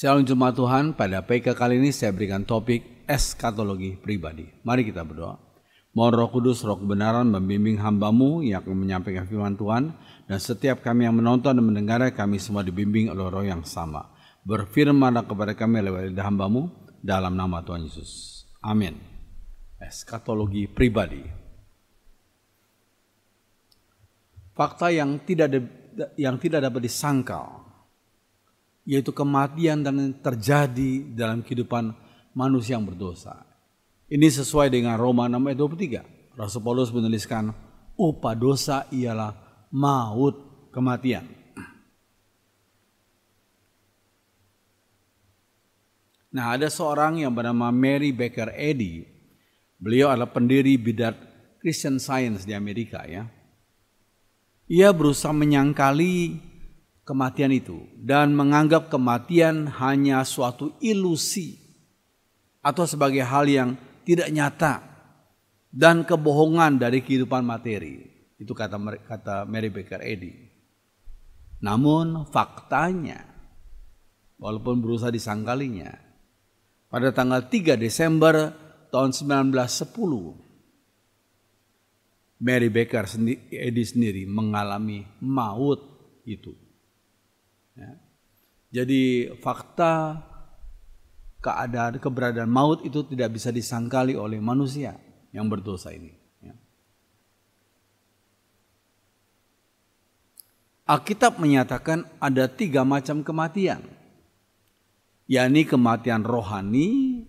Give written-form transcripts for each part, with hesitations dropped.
Shalom jemaat Tuhan, pada PK kali ini saya berikan topik eskatologi pribadi. Mari kita berdoa. Mohon Roh Kudus, Roh kebenaran membimbing hamba-Mu yang akan menyampaikan firman Tuhan, dan setiap kami yang menonton dan mendengar, kami semua dibimbing oleh Roh yang sama. Berfirmanlah kepada kami lewat lidah hamba-Mu dalam nama Tuhan Yesus. Amin. Eskatologi pribadi. Fakta yang tidak dapat disangkal, yaitu kematian dan terjadi dalam kehidupan manusia yang berdosa. Ini sesuai dengan Roma 6 ayat 23. Rasul Paulus menuliskan, upah dosa ialah maut, kematian. Nah, ada seorang yang bernama Mary Baker Eddy. Beliau adalah pendiri bidang Christian Science di Amerika, ya. Ia berusaha menyangkali kematian itu dan menganggap kematian hanya suatu ilusi atau sebagai hal yang tidak nyata dan kebohongan dari kehidupan materi. Itu kata Mary Baker Eddy. Namun faktanya, walaupun berusaha disangkalinya, pada tanggal 3 Desember tahun 1910, Mary Baker Eddy sendiri mengalami maut itu. Ya. Jadi fakta keberadaan maut itu tidak bisa disangkali oleh manusia yang berdosa ini. Ya. Alkitab menyatakan ada 3 macam kematian, yakni kematian rohani,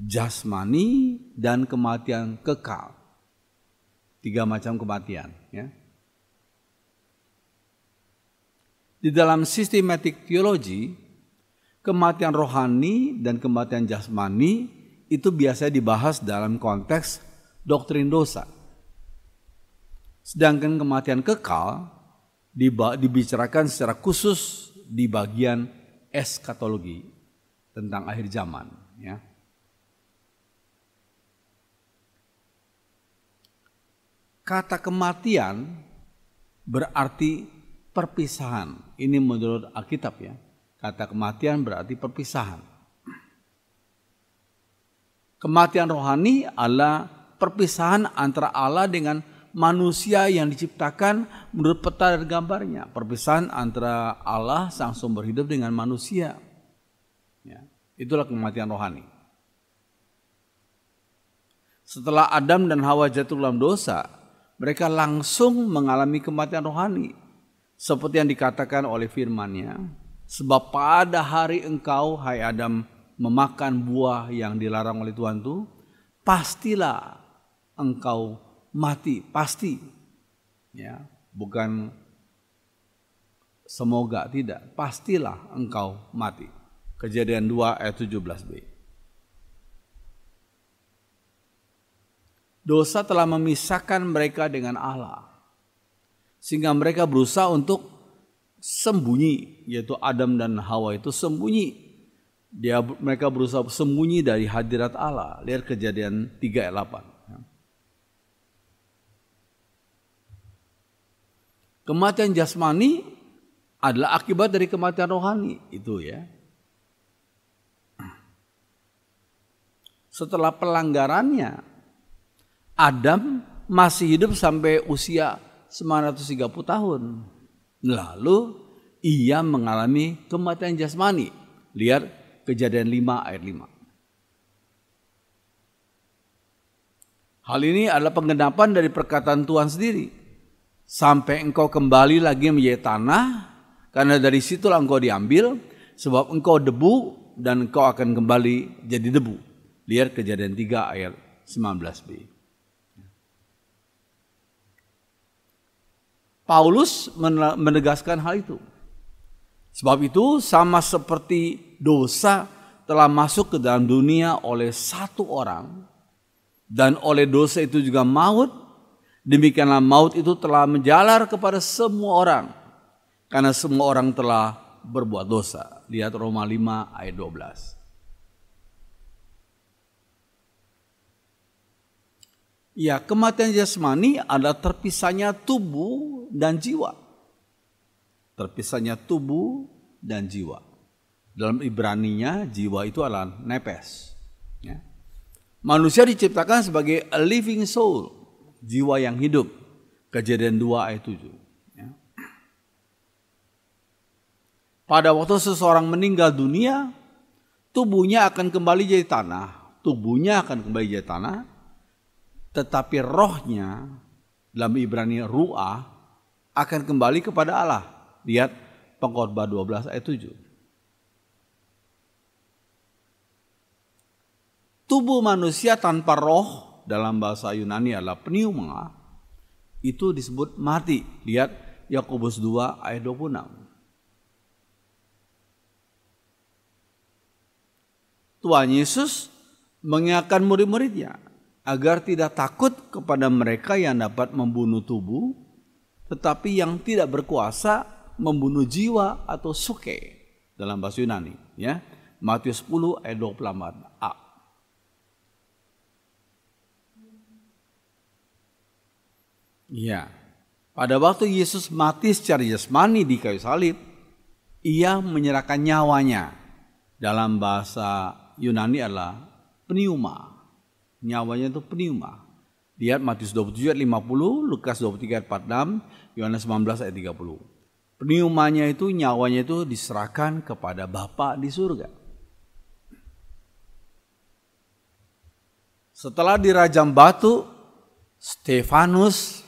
jasmani, dan kematian kekal. 3 macam kematian. Ya. Di dalam systematic theology, kematian rohani dan kematian jasmani itu biasanya dibahas dalam konteks doktrin dosa. Sedangkan kematian kekal dibicarakan secara khusus di bagian eskatologi tentang akhir zaman. Ya. Kata kematian berarti perpisahan. Ini menurut Alkitab, ya. Kata kematian berarti perpisahan. Kematian rohani adalah perpisahan antara Allah dengan manusia yang diciptakan menurut peta dan gambarnya. Perpisahan antara Allah sang sumber hidup dengan manusia. Ya, itulah kematian rohani. Setelah Adam dan Hawa jatuh dalam dosa, mereka langsung mengalami kematian rohani. Seperti yang dikatakan oleh firman-Nya, sebab pada hari engkau, hai Adam, memakan buah yang dilarang oleh Tuhan itu, pastilah engkau mati, pasti. Ya, bukan semoga, tidak, pastilah engkau mati. Kejadian 2 ayat 17b. Dosa telah memisahkan mereka dengan Allah, sehingga mereka berusaha untuk sembunyi, yaitu Adam dan Hawa itu sembunyi. Mereka berusaha sembunyi dari hadirat Allah. Lihat Kejadian 3 ayat 8. Kematian jasmani adalah akibat dari kematian rohani itu, ya. Setelah pelanggarannya, Adam masih hidup sampai usia 930 tahun. Lalu ia mengalami kematian jasmani. Lihat Kejadian 5 ayat 5. Hal ini adalah penggenapan dari perkataan Tuhan sendiri. Sampai engkau kembali lagi menjadi tanah, karena dari situlah engkau diambil, sebab engkau debu dan engkau akan kembali jadi debu. Lihat Kejadian 3 ayat 19b. Paulus menegaskan hal itu. Sebab itu sama seperti dosa telah masuk ke dalam dunia oleh satu orang, dan oleh dosa itu juga maut, demikianlah maut itu telah menjalar kepada semua orang, karena semua orang telah berbuat dosa. Lihat Roma 5 ayat 12. Ya, kematian jasmani adalah terpisahnya tubuh dan jiwa. Terpisahnya tubuh dan jiwa. Dalam Ibraninya jiwa itu adalah nepes. Ya. Manusia diciptakan sebagai a living soul, jiwa yang hidup. Kejadian 2 ayat 7. Ya. Pada waktu seseorang meninggal dunia, tubuhnya akan kembali jadi tanah. Tubuhnya akan kembali jadi tanah. Tetapi rohnya, dalam Ibrani ruah, akan kembali kepada Allah. Lihat Pengkhotbah 12 ayat 7. Tubuh manusia tanpa roh dalam bahasa Yunani adalah pneuma, itu disebut mati. Lihat Yakobus 2 ayat 26. Tuhan Yesus mengingatkan murid-muridnya agar tidak takut kepada mereka yang dapat membunuh tubuh, tetapi yang tidak berkuasa membunuh jiwa atau suke dalam bahasa Yunani. Ya, Matius 10 ayat 24a. Ya, pada waktu Yesus mati secara jasmani di kayu salib, ia menyerahkan nyawanya. Dalam bahasa Yunani adalah pneuma. Nyawanya itu pneuma. Lihat Matius 27 ayat 50, Lukas 23 ayat 46, Yohanes 19 ayat 30. Pneumanya itu, nyawanya itu diserahkan kepada Bapa di surga. Setelah dirajam batu, Stefanus,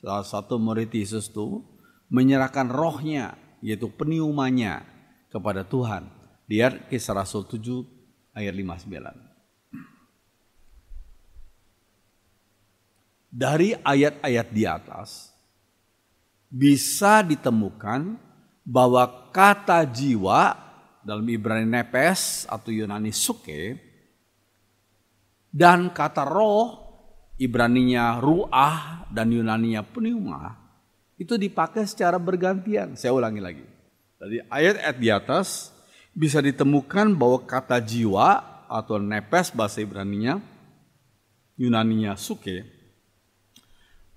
salah satu murid Yesus itu, menyerahkan rohnya, yaitu pneumanya, kepada Tuhan. Lihat Kisah Rasul 7 ayat 59. Dari ayat-ayat di atas, bisa ditemukan bahwa kata jiwa dalam Ibrani nepes atau Yunani suke, dan kata roh, Ibraninya ruah dan Yunaninya pneuma, itu dipakai secara bergantian. Saya ulangi lagi. Dari ayat-ayat di atas bisa ditemukan bahwa kata jiwa atau nepes bahasa Ibraninya, Yunaninya suke,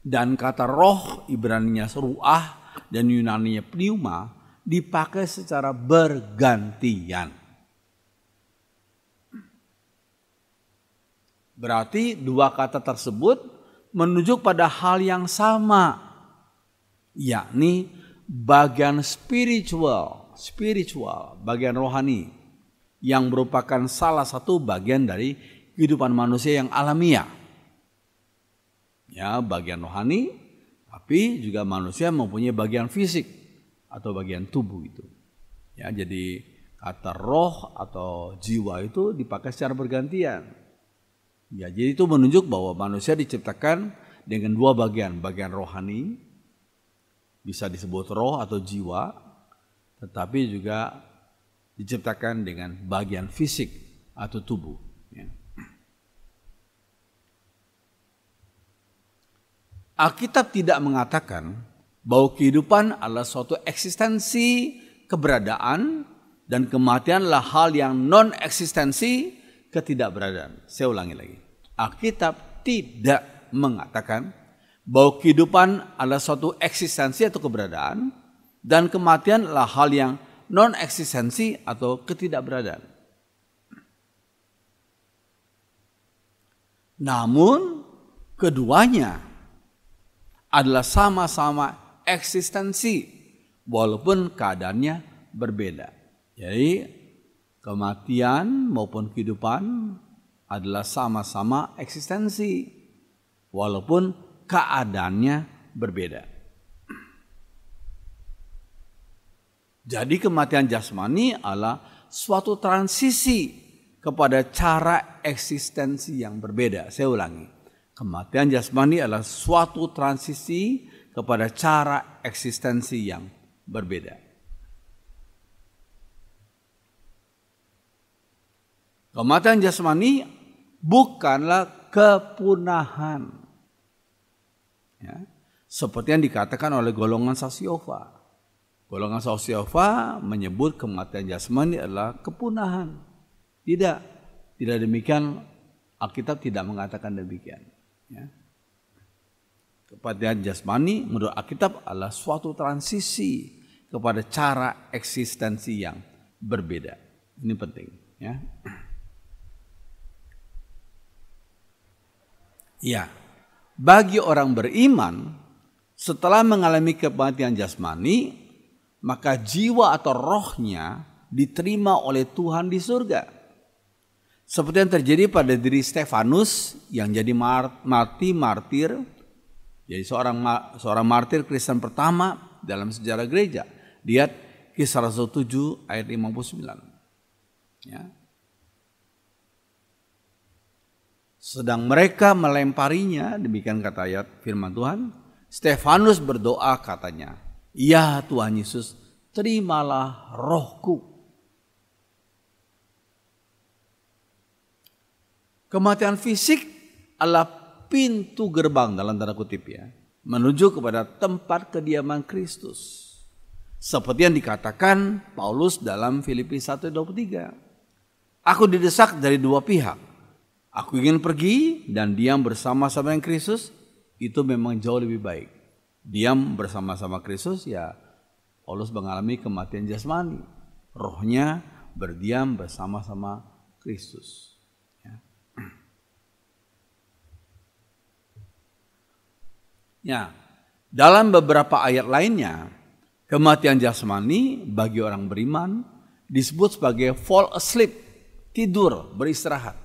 dan kata roh Ibraninya ruah dan Yunaninya pneuma dipakai secara bergantian. Berarti dua kata tersebut menunjuk pada hal yang sama, yakni bagian spiritual, bagian rohani, yang merupakan salah satu bagian dari kehidupan manusia yang alamiah. Ya, bagian rohani, tapi juga manusia mempunyai bagian fisik atau bagian tubuh itu. Ya, jadi kata roh atau jiwa itu dipakai secara bergantian. Ya, jadi itu menunjuk bahwa manusia diciptakan dengan dua bagian rohani, bisa disebut roh atau jiwa, tetapi juga diciptakan dengan bagian fisik atau tubuh. Ya. Alkitab tidak mengatakan bahwa kehidupan adalah suatu eksistensi keberadaan dan kematian adalah hal yang non-eksistensi ketidakberadaan. Saya ulangi lagi. Alkitab tidak mengatakan bahwa kehidupan adalah suatu eksistensi atau keberadaan dan kematian adalah hal yang non-eksistensi atau ketidakberadaan. Namun keduanya adalah sama-sama eksistensi walaupun keadaannya berbeda. Jadi kematian maupun kehidupan adalah sama-sama eksistensi walaupun keadaannya berbeda. Jadi kematian jasmani adalah suatu transisi kepada cara eksistensi yang berbeda. Saya ulangi. Kematian jasmani adalah suatu transisi kepada cara eksistensi yang berbeda. Kematian jasmani bukanlah kepunahan. Ya, seperti yang dikatakan oleh golongan Sasiova. Golongan Sasiova menyebut kematian jasmani adalah kepunahan. Tidak demikian. Alkitab tidak mengatakan demikian. Ya. Kematian jasmani menurut Alkitab adalah suatu transisi kepada cara eksistensi yang berbeda. Ini penting, ya. Ya, bagi orang beriman, setelah mengalami kematian jasmani, maka jiwa atau rohnya diterima oleh Tuhan di surga. Seperti yang terjadi pada diri Stefanus yang jadi martir, jadi seorang martir Kristen pertama dalam sejarah gereja. Lihat Kisah Rasul 7 ayat 59. Ya. Sedang mereka melemparinya, demikian kata ayat firman Tuhan, Stefanus berdoa katanya, "Ya Tuhan Yesus, terimalah rohku." Kematian fisik adalah pintu gerbang dalam tanda kutip ya, menuju kepada tempat kediaman Kristus. Seperti yang dikatakan Paulus dalam Filipi 1:23. Aku didesak dari dua pihak. Aku ingin pergi dan diam bersama-sama dengan Kristus, itu memang jauh lebih baik. Diam bersama-sama Kristus ya, Paulus mengalami kematian jasmani. Rohnya berdiam bersama-sama Kristus. Ya, dalam beberapa ayat lainnya, kematian jasmani bagi orang beriman disebut sebagai fall asleep, tidur, beristirahat.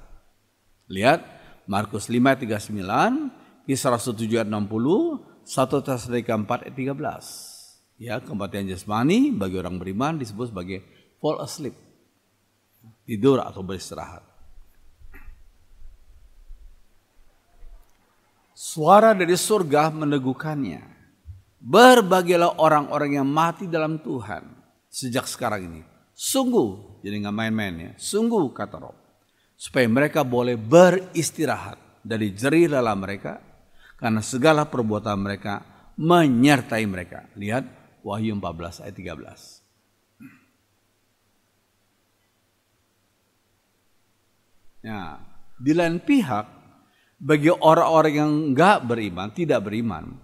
Lihat Markus 5:39, Kisah Rasul 7:60, 1 Tesalonika 4:13. Ya, kematian jasmani bagi orang beriman disebut sebagai fall asleep, tidur atau beristirahat. Suara dari surga meneguhkannya. Berbahagialah orang-orang yang mati dalam Tuhan sejak sekarang ini. Sungguh, jadi nggak main-main ya. Sungguh kata Rob, supaya mereka boleh beristirahat dari jerih lelah mereka, karena segala perbuatan mereka menyertai mereka. Lihat Wahyu 14 ayat 13. Nah, di lain pihak, bagi orang-orang yang enggak beriman, tidak beriman,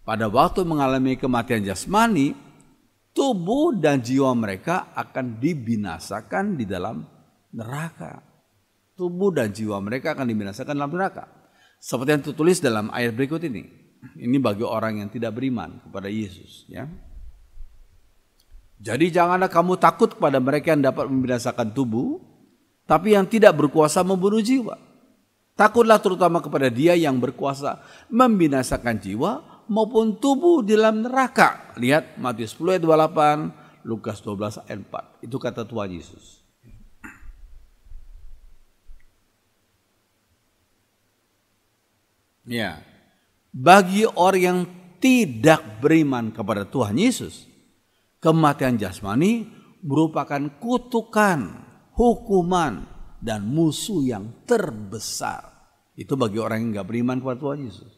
pada waktu mengalami kematian jasmani, tubuh dan jiwa mereka akan dibinasakan di dalam neraka. Tubuh dan jiwa mereka akan dibinasakan dalam neraka. Seperti yang tertulis dalam ayat berikut ini. Ini bagi orang yang tidak beriman kepada Yesus. Ya. Jadi janganlah kamu takut kepada mereka yang dapat membinasakan tubuh, tapi yang tidak berkuasa membunuh jiwa. Takutlah terutama kepada Dia yang berkuasa membinasakan jiwa maupun tubuh di dalam neraka. Lihat Matius 10 ayat 28, Lukas 12 ayat 4. Itu kata Tuhan Yesus. Ya, bagi orang yang tidak beriman kepada Tuhan Yesus, kematian jasmani merupakan kutukan, hukuman, dan musuh yang terbesar. Itu bagi orang yang nggak beriman kepada Tuhan Yesus.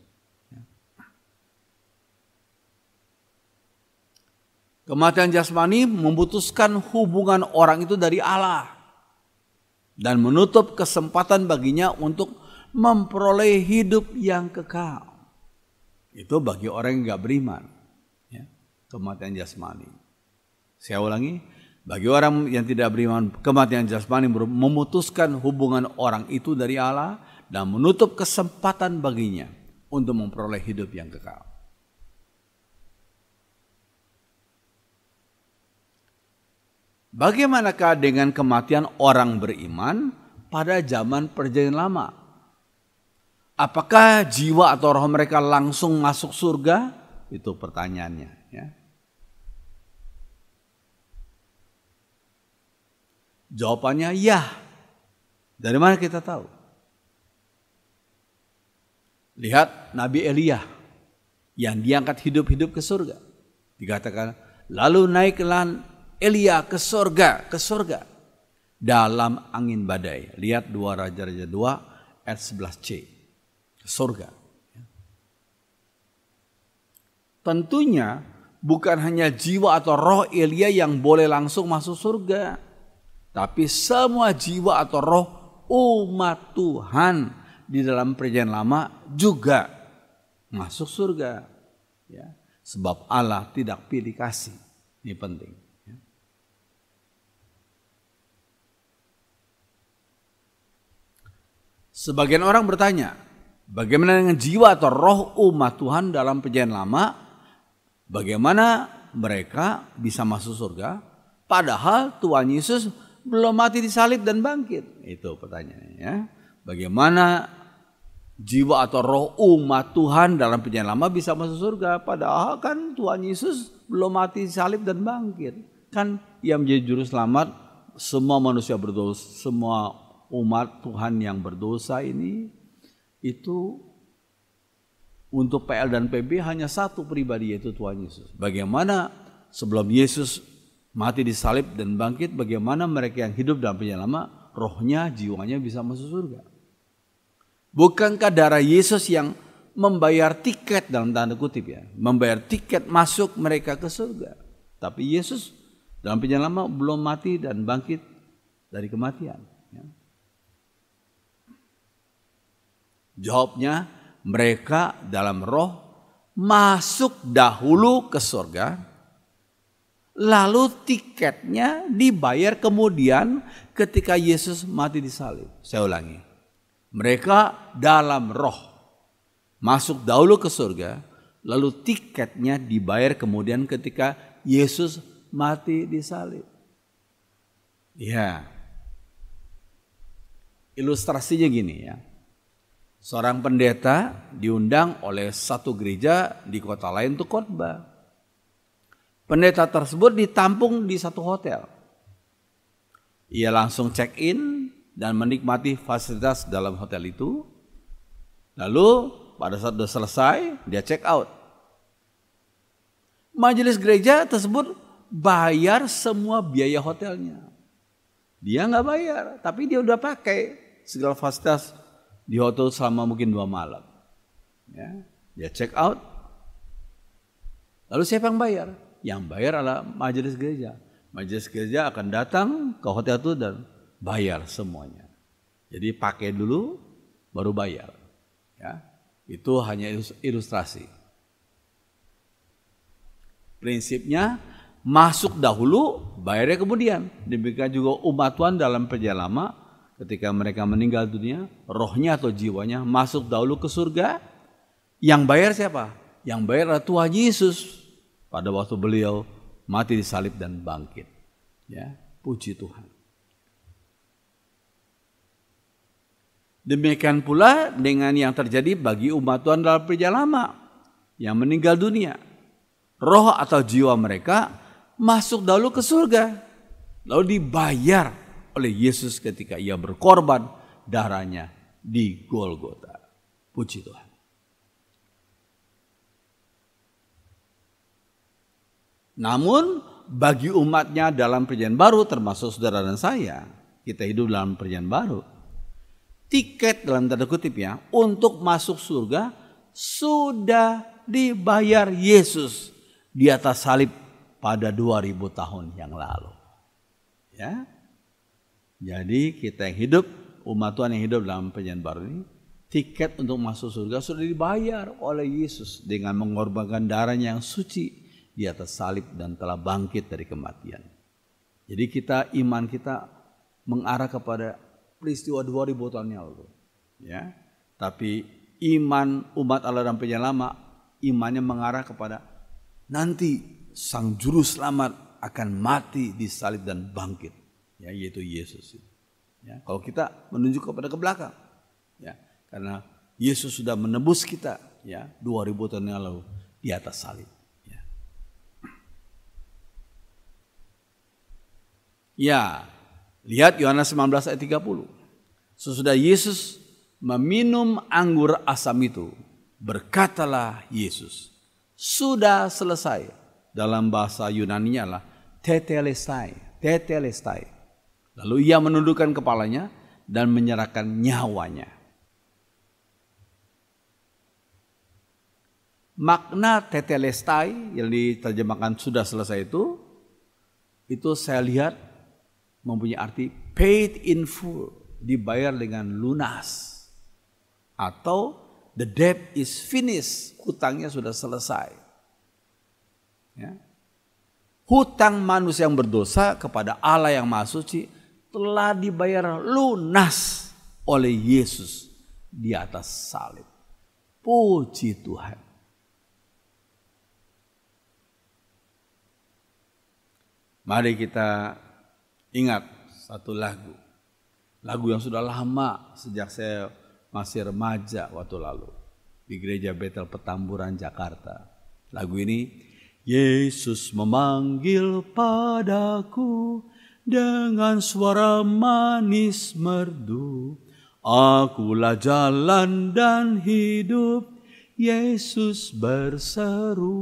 Kematian jasmani memutuskan hubungan orang itu dari Allah dan menutup kesempatan baginya untuk memperoleh hidup yang kekal. Itu bagi orang yang nggak beriman. Ya, kematian jasmani. Saya ulangi, bagi orang yang tidak beriman, kematian jasmani memutuskan hubungan orang itu dari Allah dan menutup kesempatan baginya untuk memperoleh hidup yang kekal. Bagaimanakah dengan kematian orang beriman pada zaman Perjanjian Lama? Apakah jiwa atau roh mereka langsung masuk surga? Itu pertanyaannya. Ya. Jawabannya ya. Dari mana kita tahu? Lihat Nabi Elia yang diangkat hidup-hidup ke surga. Dikatakan, lalu naiklah Elia ke surga dalam angin badai. Lihat 2 Raja-Raja 2 ayat 11c. Surga. Tentunya bukan hanya jiwa atau roh Elia yang boleh langsung masuk surga, tapi semua jiwa atau roh umat Tuhan di dalam Perjanjian Lama juga masuk surga. Ya, sebab Allah tidak pilih kasih. Ini penting. Sebagian orang bertanya, bagaimana dengan jiwa atau roh umat Tuhan dalam perjanjian lama? Bagaimana mereka bisa masuk surga? Padahal Tuhan Yesus belum mati disalib dan bangkit. Itu pertanyaannya ya. Bagaimana jiwa atau roh umat Tuhan dalam perjanjian lama bisa masuk surga? Padahal kan Tuhan Yesus belum mati disalib dan bangkit. Kan Ia menjadi juru selamat semua manusia berdosa, semua umat Tuhan yang berdosa ini. Itu untuk PL dan PB hanya satu pribadi, yaitu Tuhan Yesus. Bagaimana sebelum Yesus mati disalib dan bangkit, bagaimana mereka yang hidup dalam perjanjian lama, rohnya, jiwanya bisa masuk surga? Bukankah darah Yesus yang membayar tiket dalam tanda kutip ya, membayar tiket masuk mereka ke surga? Tapi Yesus dalam perjanjian lama belum mati dan bangkit dari kematian. Ya. Jawabnya, mereka dalam roh masuk dahulu ke surga, lalu tiketnya dibayar kemudian ketika Yesus mati disalib. Saya ulangi, mereka dalam roh masuk dahulu ke surga, lalu tiketnya dibayar kemudian ketika Yesus mati disalib. Ya, ilustrasinya gini ya. Seorang pendeta diundang oleh satu gereja di kota lain untuk khotbah. Pendeta tersebut ditampung di satu hotel. Ia langsung check in dan menikmati fasilitas dalam hotel itu. Lalu pada saat sudah selesai dia check out. Majelis gereja tersebut bayar semua biaya hotelnya. Dia nggak bayar, tapi dia udah pakai segala fasilitas di hotel selama mungkin 2 malam. Ya, dia check out. Lalu siapa yang bayar? Yang bayar adalah majelis gereja. Majelis gereja akan datang ke hotel itu dan bayar semuanya. Jadi pakai dulu, baru bayar. Ya, itu hanya ilustrasi. Prinsipnya masuk dahulu, bayarnya kemudian. Demikian juga umat Tuhan dalam perjanjian lama, ketika mereka meninggal dunia, rohnya atau jiwanya masuk dahulu ke surga. Yang bayar siapa? Yang bayar adalah Tuhan Yesus pada waktu beliau mati disalib dan bangkit. Ya, puji Tuhan. Demikian pula dengan yang terjadi bagi umat Tuhan dalam perjanjian lama yang meninggal dunia. Roh atau jiwa mereka masuk dahulu ke surga, lalu dibayar oleh Yesus ketika Ia berkorban darahnya di Golgota. Puji Tuhan. Namun bagi umatnya dalam perjanjian baru, termasuk saudara dan saya, kita hidup dalam perjanjian baru, tiket dalam tanda kutip ya, untuk masuk surga sudah dibayar Yesus di atas salib pada 2000 tahun yang lalu. Ya. Jadi kita yang hidup, umat Tuhan yang hidup dalam perjanjian baru ini, tiket untuk masuk surga sudah dibayar oleh Yesus dengan mengorbankan darahnya yang suci di atas salib dan telah bangkit dari kematian. Jadi iman kita mengarah kepada peristiwa 2000 tahun yang lalu. Ya. Tapi iman umat Allah dalam perjanjian lama, imannya mengarah kepada nanti Sang Juru Selamat akan mati disalib dan bangkit, ya, yaitu Yesus. Ya, kalau kita menunjuk kepada ke belakang, ya, karena Yesus sudah menebus kita, ya, 2000 tahun yang lalu di atas salib. Ya, ya, lihat Yohanes 19 ayat 30. Sesudah Yesus meminum anggur asam itu, berkatalah Yesus, sudah selesai. Dalam bahasa Yunani adalah tetelestai, tetelestai. Lalu Ia menundukkan kepalanya dan menyerahkan nyawanya. Makna tetelestai yang diterjemahkan sudah selesai itu saya lihat mempunyai arti paid in full, dibayar dengan lunas. Atau the debt is finished, hutangnya sudah selesai. Ya. Hutang manusia yang berdosa kepada Allah yang Maha Suci telah dibayar lunas oleh Yesus di atas salib. Puji Tuhan. Mari kita ingat satu lagu. Lagu yang sudah lama sejak saya masih remaja waktu lalu. Di Gereja Betel Petamburan, Jakarta. Lagu ini, Yesus memanggil padaku dengan suara manis merdu. Akulah jalan dan hidup, Yesus berseru.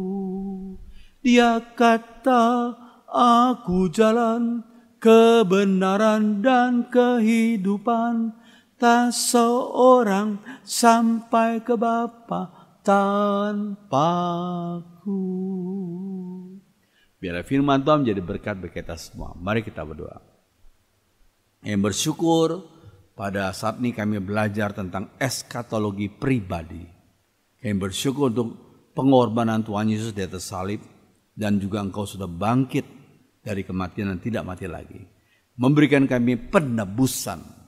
Dia kata, aku jalan, kebenaran dan kehidupan. Tak seorang sampai ke Bapa tanpaku. Biar firman Tuhan menjadi berkat bagi kita semua. Mari kita berdoa. Yang bersyukur pada saat ini kami belajar tentang eskatologi pribadi. Kami bersyukur untuk pengorbanan Tuhan Yesus di atas salib. Dan juga Engkau sudah bangkit dari kematian dan tidak mati lagi. Memberikan kami penebusan.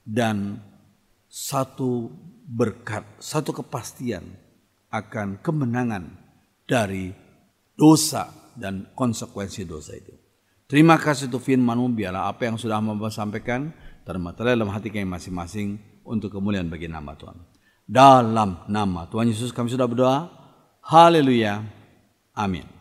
Dan satu berkat, satu kepastian akan kemenangan dari dosa dan konsekuensi dosa itu. Terima kasih untuk firman-Mu, biarlah apa yang sudah Hamba sampaikan termaterai dalam hati kami masing-masing untuk kemuliaan bagi nama Tuhan. Dalam nama Tuhan Yesus kami sudah berdoa. Haleluya. Amin.